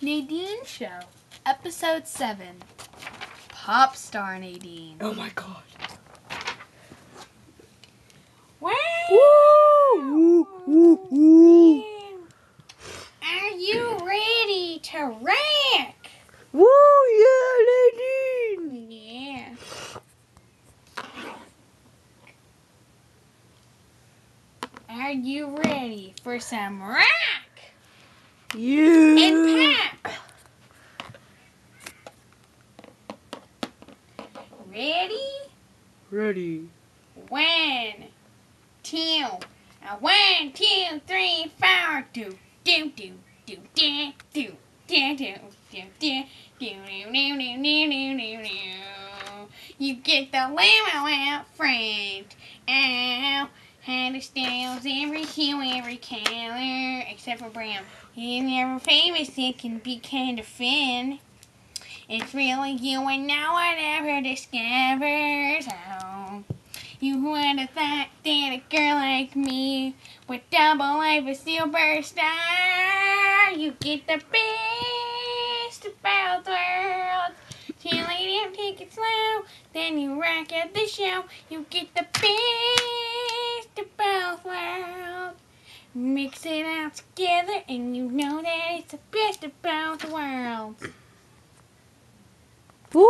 Nadine Show, Episode 7. Pop Star Nadine. Oh my god. Wow! Woo! Woo! Woo! Are you ready to rank? Woo! Yeah, Nadine! Yeah. Are you ready for some rock Yeah! and pop? Ready? Ready. 1, 2, 1, 2, 3, 4. Do do do do do do do do do do do do do. You get the limo out front. Ow. Had the styles, every hue, every color, except for brown. You're never famous, it can be kind of fun. It's really you and no one ever discovers. Oh, you would have thought that a girl like me would double life a superstar. You get the best of both worlds. Chill it out, take it slow, then you rock at the show. You get the best of both worlds. Mix it all together and you know that it's the best of both worlds. Woo!